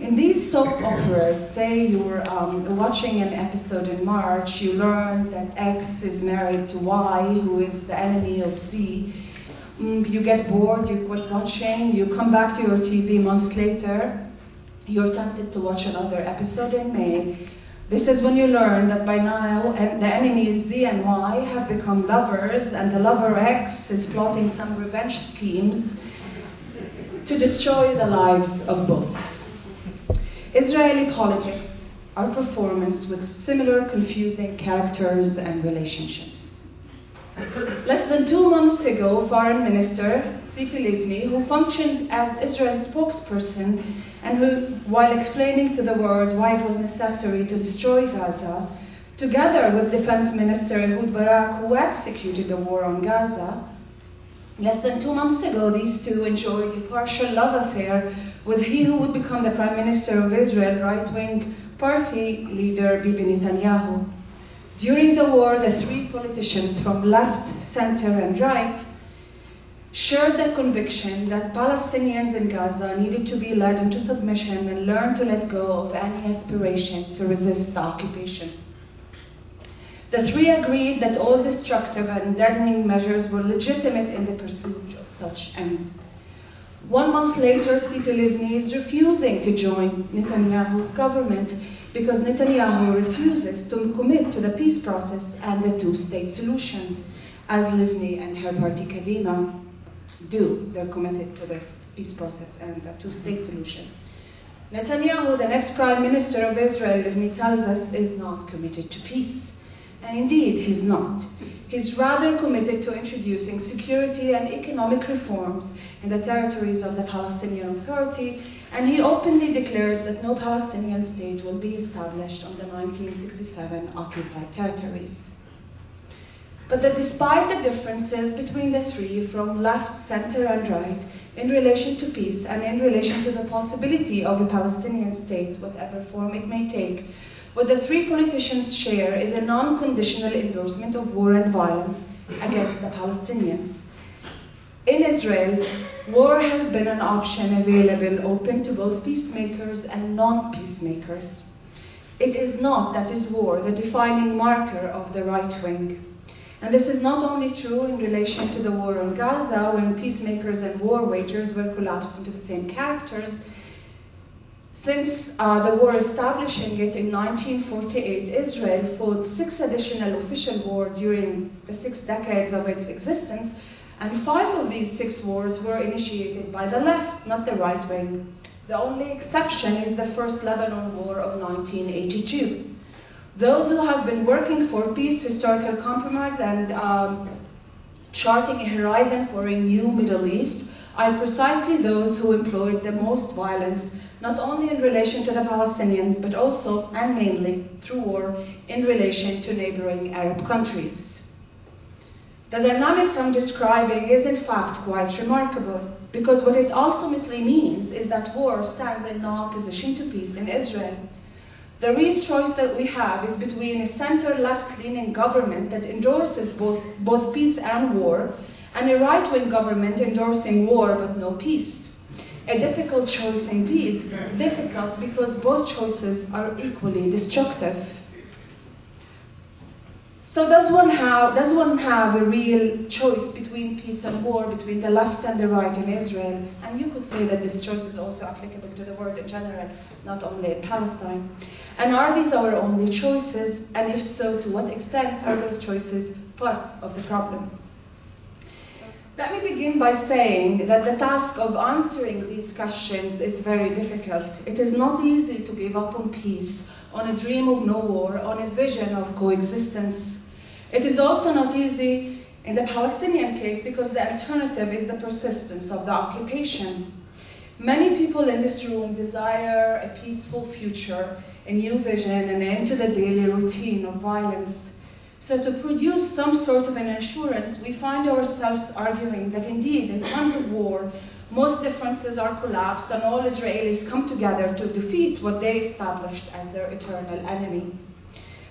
In these soap operas, say you're watching an episode in March, you learn that X is married to Y, who is the enemy of Z. You get bored, you quit watching, you come back to your TV months later, you're tempted to watch another episode in May. This is when you learn that by now the enemies Z and Y have become lovers, and the lover X is plotting some revenge schemes to destroy the lives of both. Israeli politics are performance with similar confusing characters and relationships. Less than 2 months ago, Foreign Minister Tzipi Livni, who functioned as Israel's spokesperson and who, while explaining to the world why it was necessary to destroy Gaza, together with Defense Minister Ehud Barak, who executed the war on Gaza, less than 2 months ago, these two enjoyed a partial love affair with he who would become the Prime Minister of Israel, right-wing party leader Bibi Netanyahu. During the war, the three politicians from left, center, and right shared the conviction that Palestinians in Gaza needed to be led into submission and learn to let go of any aspiration to resist the occupation. The three agreed that all destructive and deadening measures were legitimate in the pursuit of such end. 1 month later, Tzipi Livni is refusing to join Netanyahu's government because Netanyahu refuses to commit to the peace process and the two-state solution, as Livni and her party Kadima do. They're committed to this peace process and the two-state solution. Netanyahu, the next Prime Minister of Israel, Livni tells us, is not committed to peace. And indeed, he's not. He's rather committed to introducing security and economic reforms in the territories of the Palestinian Authority, and he openly declares that no Palestinian state will be established on the 1967 occupied territories. But that despite the differences between the three, from left, center, and right, in relation to peace and in relation to the possibility of a Palestinian state, whatever form it may take, what the three politicians share is a non-conditional endorsement of war and violence against the Palestinians. In Israel, war has been an option available, open to both peacemakers and non-peacemakers. It is not, that is war, the defining marker of the right wing. And this is not only true in relation to the war on Gaza, when peacemakers and war wagers were collapsed into the same characters. Since the war establishing it in 1948, Israel fought 6 additional official wars during the 6 decades of its existence, and 5 of these 6 wars were initiated by the left, not the right wing. The only exception is the First Lebanon War of 1982. Those who have been working for peace, historical compromise, and charting a horizon for a new Middle East are precisely those who employed the most violence, not only in relation to the Palestinians, but also, and mainly, through war, in relation to neighboring Arab countries. The dynamics I'm describing is in fact quite remarkable, because what it ultimately means is that war stands in no opposition to peace in Israel. The real choice that we have is between a center-left-leaning government that endorses both peace and war, and a right-wing government endorsing war but no peace. A difficult choice indeed, difficult because both choices are equally destructive. So does one have a real choice between peace and war, between the left and the right in Israel? And you could say that this choice is also applicable to the world in general, not only in Palestine. And are these our only choices? And if so, to what extent are those choices part of the problem? Let me begin by saying that the task of answering these questions is very difficult. It is not easy to give up on peace, on a dream of no war, on a vision of coexistence. It is also not easy in the Palestinian case because the alternative is the persistence of the occupation. Many people in this room desire a peaceful future, a new vision, and an end to the daily routine of violence. So to produce some sort of an assurance, we find ourselves arguing that indeed, in times of war, most differences are collapsed and all Israelis come together to defeat what they established as their eternal enemy.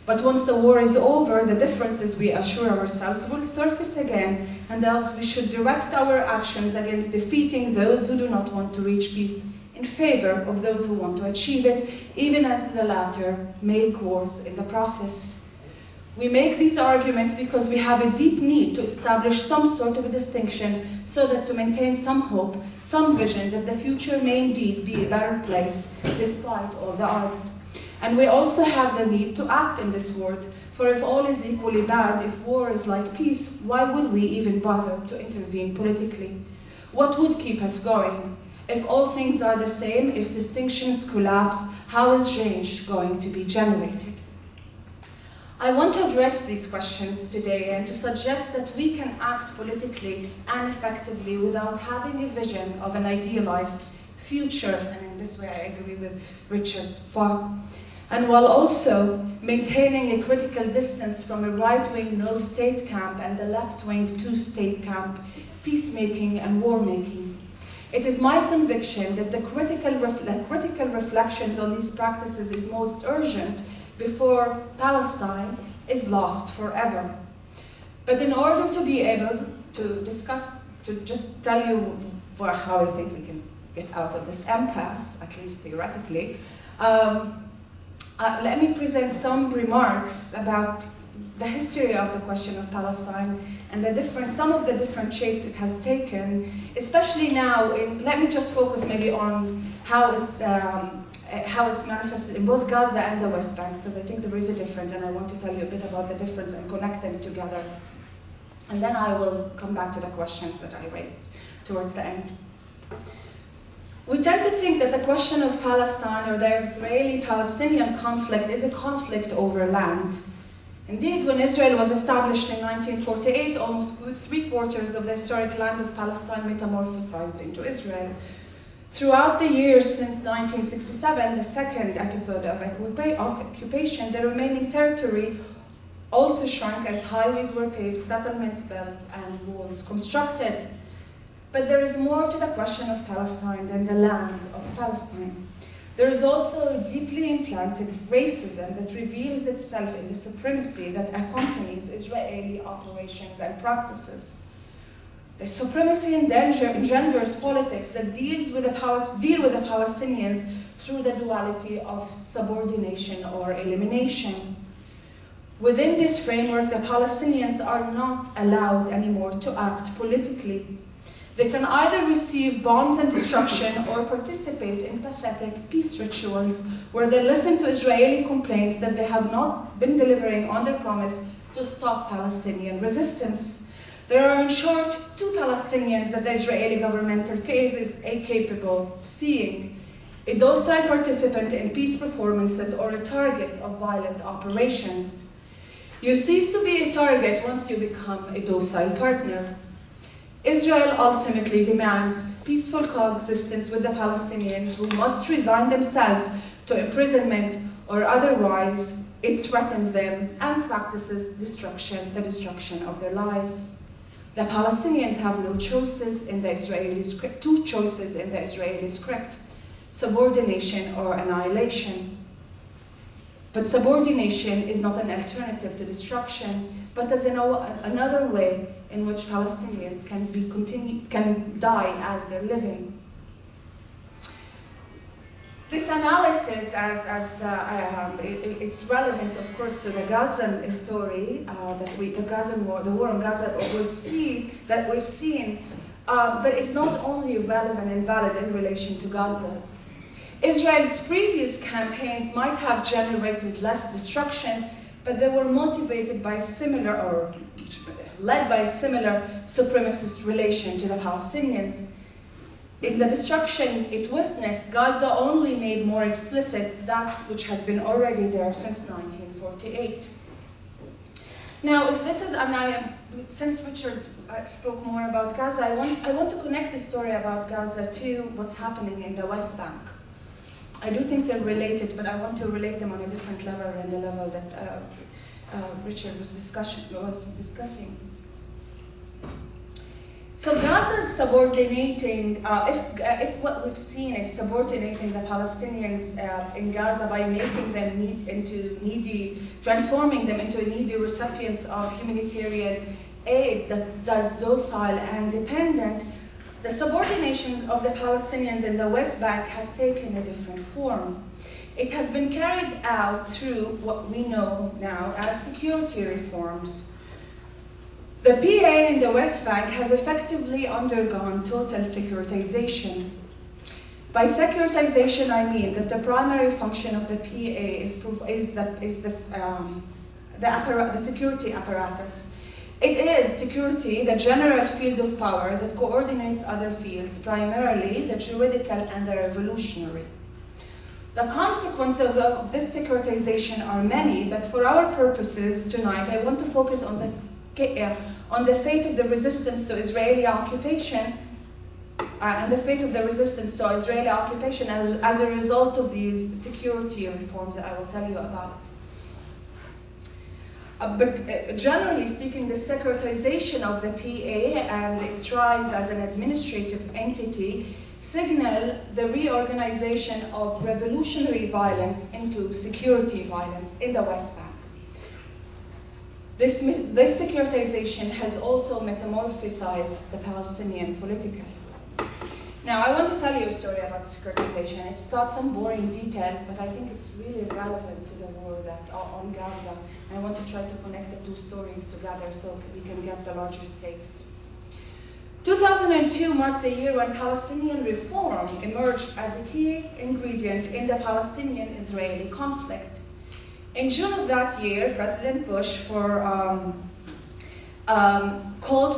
But once the war is over, the differences, we assure ourselves, will surface again, and thus we should direct our actions against defeating those who do not want to reach peace in favor of those who want to achieve it, even as the latter make wars in the process. We make these arguments because we have a deep need to establish some sort of a distinction so that to maintain some hope, some vision that the future may indeed be a better place despite all the odds. And we also have the need to act in this world, for if all is equally bad, if war is like peace, why would we even bother to intervene politically? What would keep us going? If all things are the same, if distinctions collapse, how is change going to be generated? I want to address these questions today and to suggest that we can act politically and effectively without having a vision of an idealized future, and in this way I agree with Richard Falk, and while also maintaining a critical distance from a right-wing no-state camp and the left-wing two-state camp, peacemaking and war-making. It is my conviction that the critical reflections on these practices is most urgent before Palestine is lost forever. But in order to be able to discuss, to just tell you how I think we can get out of this impasse, at least theoretically, let me present some remarks about the history of the question of Palestine and some of the different shapes it has taken, especially now. Let me just focus maybe on how it's manifested in both Gaza and the West Bank, because I think there is a difference, and I want to tell you a bit about the difference and connect them together. And then I will come back to the questions that I raised towards the end. We tend to think that the question of Palestine or the Israeli-Palestinian conflict is a conflict over land. Indeed, when Israel was established in 1948, almost 3/4 of the historic land of Palestine metamorphosized into Israel. Throughout the years since 1967, the second episode of occupation, the remaining territory also shrunk as highways were paved, settlements built, and walls constructed. But there is more to the question of Palestine than the land of Palestine. There is also a deeply implanted racism that reveals itself in the supremacy that accompanies Israeli operations and practices. The supremacy engenders politics that deal with the Palestinians through the duality of subordination or elimination. Within this framework, the Palestinians are not allowed anymore to act politically. They can either receive bombs and destruction or participate in pathetic peace rituals where they listen to Israeli complaints that they have not been delivering on their promise to stop Palestinian resistance. There are, in short, two Palestinians that the Israeli governmental case is incapable of seeing: a docile participant in peace performances or a target of violent operations. You cease to be a target once you become a docile partner. Israel ultimately demands peaceful coexistence with the Palestinians, who must resign themselves to imprisonment, or otherwise it threatens them and practices the destruction of their lives. The Palestinians have no choices in the Israeli script, two choices in the Israeli script: subordination or annihilation. But subordination is not an alternative to destruction, but as another way in which Palestinians can die as they're living. This analysis, it's relevant, of course, to the Gazan story, the war in Gaza that we've seen, but it's not only relevant and valid in relation to Gaza. Israel's previous campaigns might have generated less destruction, but they were motivated by led by similar supremacist relation to the Palestinians. In the destruction it witnessed, Gaza only made more explicit that which has been already there since 1948. Now, since Richard spoke more about Gaza, I want to connect the story about Gaza to what's happening in the West Bank. I do think they're related, but I want to relate them on a different level than the level that Richard was discussing. So Gaza is subordinating, if what we've seen is subordinating the Palestinians in Gaza by making them transforming them into needy recipients of humanitarian aid that's docile and dependent, the subordination of the Palestinians in the West Bank has taken a different form. It has been carried out through what we know now as security reforms. The PA in the West Bank has effectively undergone total securitization. By securitization, I mean that the primary function of the PA the security apparatus. It is security, the general field of power that coordinates other fields, primarily the juridical and the revolutionary. The consequences of this securitization are many, but for our purposes tonight, I want to focus on the fate of the resistance to Israeli occupation as a result of these security reforms that I will tell you about. But generally speaking, the securitization of the PA and its rise as an administrative entity signal the reorganization of revolutionary violence into security violence in the West Bank. This securitization has also metamorphosized the Palestinian politically. Now, I want to tell you a story about securitization. It's got some boring details, but I think it's really relevant to the war on Gaza. I want to try to connect the two stories together so we can get the larger stakes. 2002 marked the year when Palestinian reform emerged as a key ingredient in the Palestinian-Israeli conflict. In June of that year, President Bush called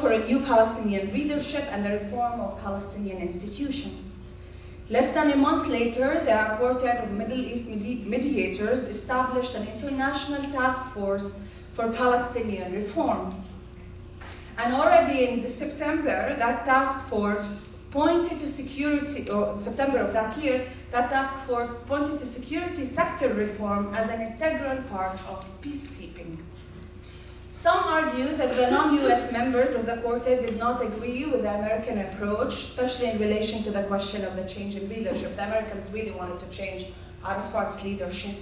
for a new Palestinian leadership and the reform of Palestinian institutions. Less than a month later, the Quartet of Middle East mediators established an international task force for Palestinian reform. And already in September, that task force pointed to September of that year, that task force pointed to security sector reform as an integral part of peacekeeping. Some argue that the non-US members of the Quartet did not agree with the American approach, especially in relation to the question of the change in leadership. The Americans really wanted to change Arafat's leadership.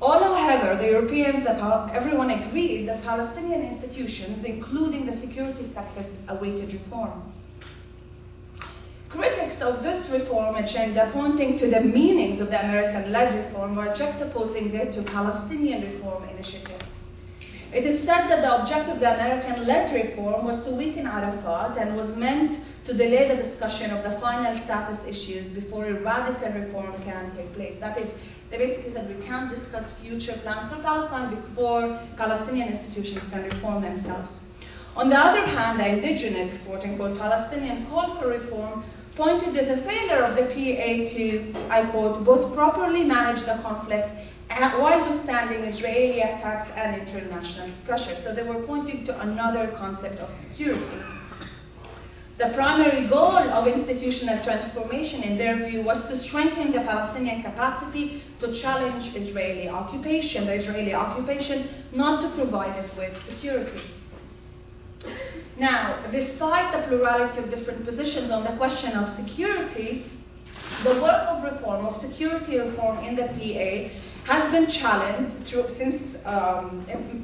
All, however, the Europeans, everyone agreed that Palestinian institutions, including the security sector, awaited reform. Critics of this reform agenda, pointing to the meanings of the American-led reform, were juxtaposing it to Palestinian reform initiatives. It is said that the objective of the American-led reform was to weaken Arafat and was meant to delay the discussion of the final status issues before a radical reform can take place. That is, they basically said we can't discuss future plans for Palestine before Palestinian institutions can reform themselves. On the other hand, the indigenous, quote-unquote, Palestinian call for reform pointed to the failure of the PA to, I quote, both properly manage the conflict while withstanding Israeli attacks and international pressure. So they were pointing to another concept of security. The primary goal of institutional transformation, in their view, was to strengthen the Palestinian capacity to challenge Israeli occupation, the Israeli occupation, not to provide it with security. Now, despite the plurality of different positions on the question of security, the work of reform, of security reform in the PA, has been challenged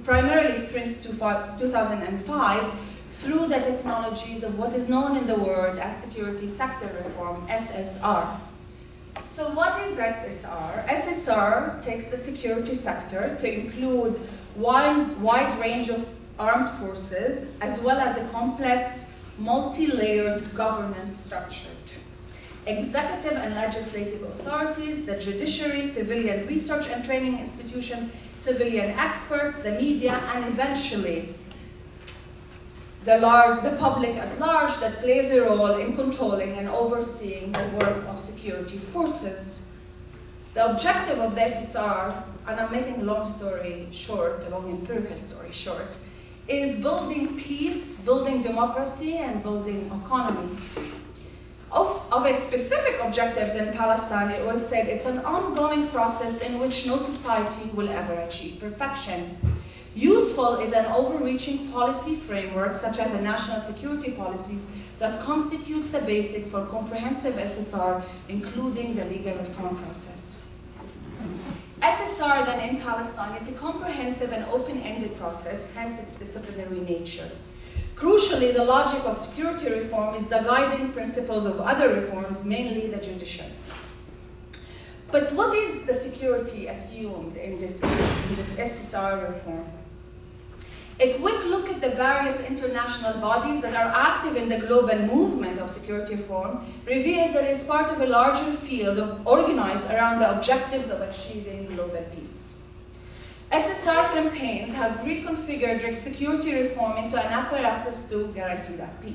primarily since 2005 through the technologies of what is known in the world as security sector reform, SSR. So what is SSR? SSR takes the security sector to include wide range of armed forces as well as a complex, multi-layered governance structure. Executive and legislative authorities, the judiciary, civilian research and training institutions, civilian experts, the media, and eventually the public at large that plays a role in controlling and overseeing the work of security forces. The objective of the SSR, and I'm making a long empirical story short, is building peace, building democracy, and building economy. Of its specific objectives in Palestine, it was said it's an ongoing process in which no society will ever achieve perfection. Useful is an overreaching policy framework, such as the national security policies, that constitutes the basic for comprehensive SSR, including the legal reform process. SSR then in Palestine is a comprehensive and open-ended process, hence its disciplinary nature. Crucially, the logic of security reform is the guiding principles of other reforms, mainly the judicial. But what is the security assumed in this SSR reform? A quick look at the various international bodies that are active in the global movement of security reform reveals that it is part of a larger field organized around the objectives of achieving global peace. SSR campaigns have reconfigured security reform into an apparatus to guarantee that peace.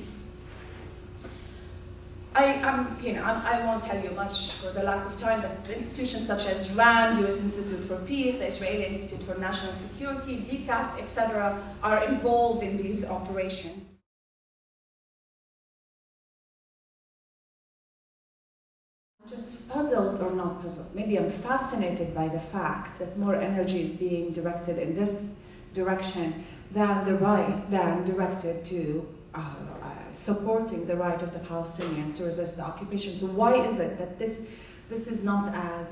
I won't tell you much for the lack of time, but institutions such as RAND, U.S. Institute for Peace, the Israeli Institute for National Security, DCAF, etc., are involved in these operations. Just puzzled, or not puzzled, maybe I'm fascinated by the fact that more energy is being directed in this direction than directed to supporting the right of the Palestinians to resist the occupation. So why is it that this is not as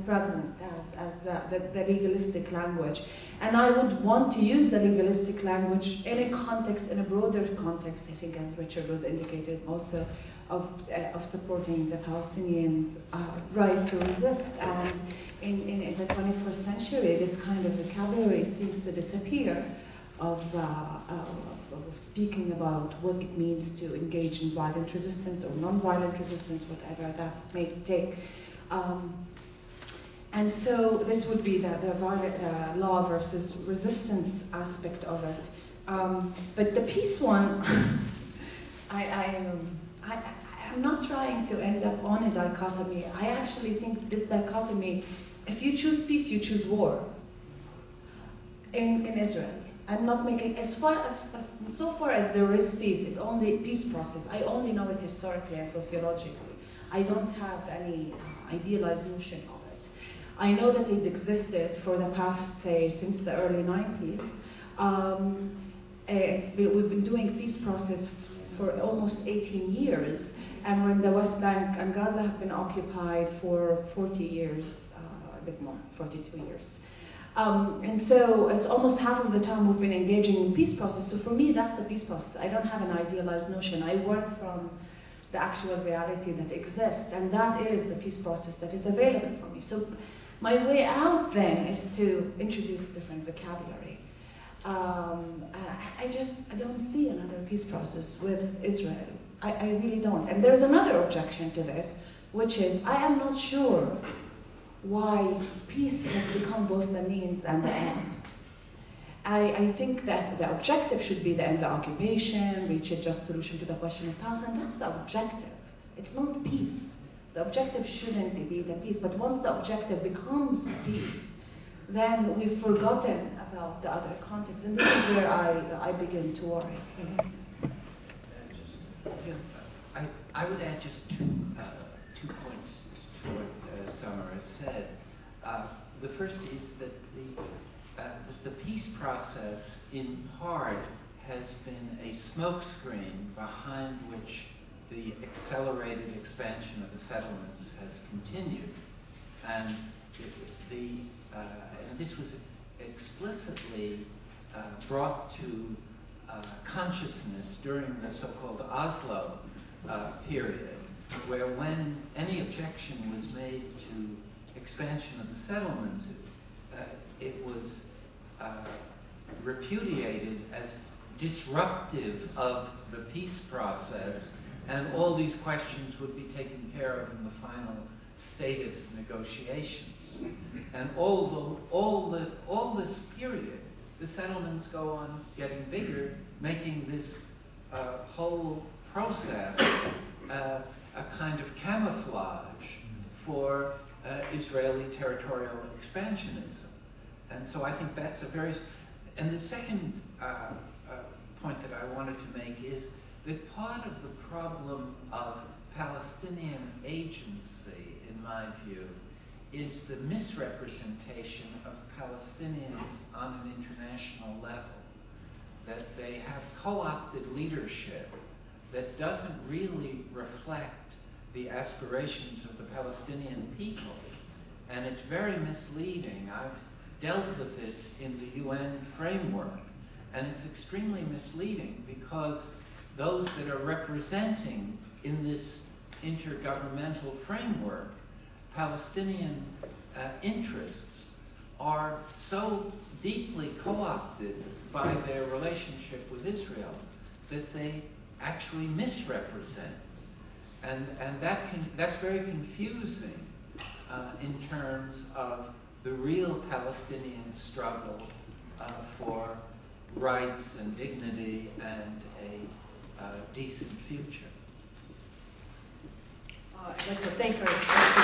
prevalent as the legalistic language? And I would want to use the legalistic language in a context, in a broader context, I think, as Richard was indicated, also of supporting the Palestinians' right to resist. And in the 21st century, this kind of vocabulary seems to disappear of speaking about what it means to engage in violent resistance or non-violent resistance, whatever that may take. And so this would be the law versus resistance aspect of it. But the peace one, I'm not trying to end up on a dichotomy. I actually think this dichotomy, if you choose peace, you choose war in Israel. I'm not making, so far as there is peace, it's only peace process. I only know it historically and sociologically. I don't have any idealized notion of it. I know that it existed for the past, say, since the early 90s. We've been doing peace process for almost 18 years, and when the West Bank and Gaza have been occupied for 40 years, a bit more, 42 years. And so it's almost half of the time we've been engaging in peace process. So for me, that's the peace process. I don't have an idealized notion. I work from the actual reality that exists, and that is the peace process that is available for me. So my way out then is to introduce different vocabulary. I don't see another peace process with Israel. I really don't. And there's another objection to this, which is I am not sure why peace has become both the means and the end. I think that the objective should be the end of occupation, reach a just solution to the question of Palestine. That's the objective. It's not peace. The objective shouldn't be the peace. But once the objective becomes peace, then we've forgotten about the other context. And this is where I begin to worry. I would add just two points to what Summer has said. The first is that the peace process, in part, has been a smokescreen behind which the accelerated expansion of the settlements has continued. And this was explicitly brought to consciousness during the so-called Oslo period, where when any objection was made to expansion of the settlements, it was repudiated as disruptive of the peace process, and all these questions would be taken care of in the final status negotiations. And all this period, the settlements go on getting bigger, making this whole process a kind of camouflage for Israeli territorial expansionism. And so I think that's a very... And the second point that I wanted to make is that part of the problem of Palestinian agency, in my view, is the misrepresentation of Palestinians on an international level. That they have co-opted leadership that doesn't really reflect the aspirations of the Palestinian people. And it's very misleading. I've dealt with this in the UN framework, and it's extremely misleading because those that are representing in this intergovernmental framework Palestinian interests are so deeply co-opted by their relationship with Israel that they actually misrepresent. And that's very confusing in terms of the real Palestinian struggle for rights and dignity and a decent future. I'd like to thank our